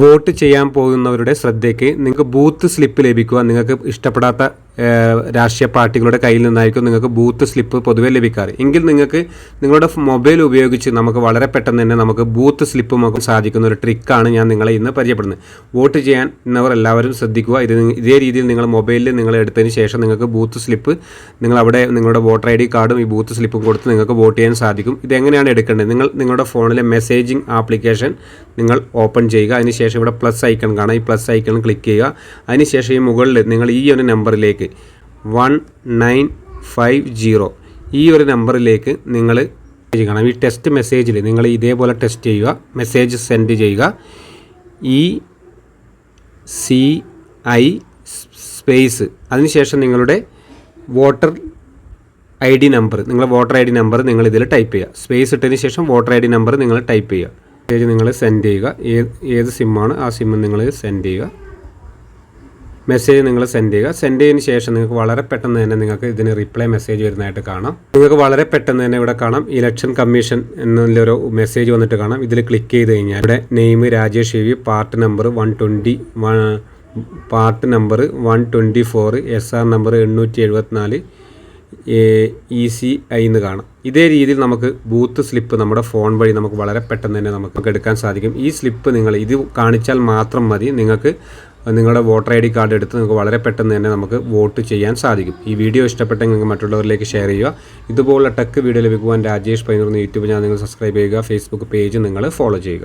Vote ചെയ്യാൻ പോകുന്നവരുടെ ശ്രദ്ധയ്ക്ക് നിങ്ങൾക്ക് ബൂത്ത് സ്ലിപ്പ് ലഭിക്കുക നിങ്ങൾക്ക് ഇഷ്ടപ്പെടാത്ത രാഷ്ട്രീയ പാർട്ടികളുടെ കയ്യിൽ നിന്നായിരിക്കും നിങ്ങൾക്ക് ബൂത്ത് സ്ലിപ്പ് പൊതുവെ ലഭിക്കാറ്. എങ്കിൽ നിങ്ങൾക്ക് നിങ്ങളുടെ മൊബൈൽ ഉപയോഗിച്ച് നമുക്ക് വളരെ പെട്ടെന്ന് തന്നെ നമുക്ക് ബൂത്ത് സ്ലിപ്പ് നമുക്ക് സാധിക്കുന്ന ഒരു ട്രിക്കാണ് ഞാൻ നിങ്ങളെ ഇന്ന് പരിചയപ്പെടുന്നത്. വോട്ട് ചെയ്യാൻ ഇന്നവർ എല്ലാവരും ശ്രദ്ധിക്കുക. ഇതേ രീതിയിൽ നിങ്ങൾ മൊബൈലിൽ നിങ്ങൾ എടുത്തതിന് ശേഷം നിങ്ങൾക്ക് ബൂത്ത് സ്ലിപ്പ് നിങ്ങൾ അവിടെ നിങ്ങളുടെ വോട്ടർ ID കാർഡും ഈ ബൂത്ത് സ്ലിപ്പും കൊടുത്ത് നിങ്ങൾക്ക് വോട്ട് ചെയ്യാൻ സാധിക്കും. ഇതെങ്ങനെയാണ് എടുക്കേണ്ടത്? നിങ്ങളുടെ ഫോണിലെ മെസ്സേജിംഗ് ആപ്ലിക്കേഷൻ നിങ്ങൾ ഓപ്പൺ ചെയ്യുക. അതിനുശേഷം ഇവിടെ പ്ലസ് ഐക്കൺ കാണാം. ഈ പ്ലസ് ഐക്കൺ ക്ലിക്ക് ചെയ്യുക. അതിനുശേഷം ഈ മുകളിൽ നിങ്ങൾ ഈ ഒരു നമ്പറിലേക്ക് 1950 ഈ ഒരു നമ്പറിലേക്ക് നിങ്ങൾ കാണാം. ഈ ടെസ്റ്റ് മെസ്സേജിൽ നിങ്ങൾ ഇതേപോലെ ടെസ്റ്റ് ചെയ്യുക. മെസ്സേജ് സെൻഡ് ചെയ്യുക. ECI സ്പേസ് അതിനുശേഷം നിങ്ങളുടെ വോട്ടർ ID നമ്പർ നിങ്ങളുടെ വോട്ടർ ID നമ്പർ നിങ്ങൾ ഇതിൽ ടൈപ്പ് ചെയ്യുക. സ്പേസ് ഇട്ടതിന് ശേഷം വോട്ടർ ID നമ്പർ നിങ്ങൾ ടൈപ്പ് ചെയ്യുക. മെസ്സേജ് നിങ്ങൾ സെൻഡ് ചെയ്യുക. ഏത് സിമ്മാണ് ആ സിമ്മ് നിങ്ങൾ സെൻഡ് ചെയ്യുക. മെസ്സേജ് നിങ്ങൾ സെൻഡ് ചെയ്യുക. സെൻഡ് ചെയ്തതിന് ശേഷം നിങ്ങൾക്ക് വളരെ പെട്ടെന്ന് തന്നെ നിങ്ങൾക്ക് ഇതിന് റിപ്ലൈ മെസ്സേജ് വരുന്നതായിട്ട് കാണാം. നിങ്ങൾക്ക് വളരെ പെട്ടെന്ന് തന്നെ ഇവിടെ കാണാം ഇലക്ഷൻ കമ്മീഷൻ എന്നുള്ളൊരു മെസ്സേജ് വന്നിട്ട് കാണാം. ഇതിൽ ക്ലിക്ക് ചെയ്ത് കഴിഞ്ഞാൽ ഇവിടെ name Rajesh EV, part number 124, SR number 874, ECI എന്ന് കാണാം. ഇതേ രീതിയിൽ നമുക്ക് ബൂത്ത് സ്ലിപ്പ് നമ്മുടെ ഫോൺ വഴി നമുക്ക് വളരെ പെട്ടെന്ന് തന്നെ നമുക്ക് എടുക്കാൻ സാധിക്കും. ഈ സ്ലിപ്പ് നിങ്ങൾ ഇത് കാണിച്ചാൽ മാത്രം മതി നിങ്ങൾക്ക് നിങ്ങളുടെ വോട്ടർ ID കാർഡ് എടുത്ത് നിങ്ങൾക്ക് വളരെ പെട്ടെന്ന് തന്നെ നമുക്ക് വോട്ട് ചെയ്യാൻ സാധിക്കും. ഈ വീഡിയോ ഇഷ്ടപ്പെട്ടെങ്കിൽ നിങ്ങൾക്ക് മറ്റുള്ളവരിലേക്ക് ഷെയർ ചെയ്യുക. ഇതുപോലുള്ള ടെക് വീഡിയോ ലഭിക്കുവാൻ രാജേഷ് പൈനൂർ യൂട്യൂബ് ചാനൽ നിങ്ങൾ സബ്സ്ക്രൈബ് ചെയ്യുക. ഫേസ്ബുക്ക് പേജ് നിങ്ങൾ ഫോളോ ചെയ്യുക.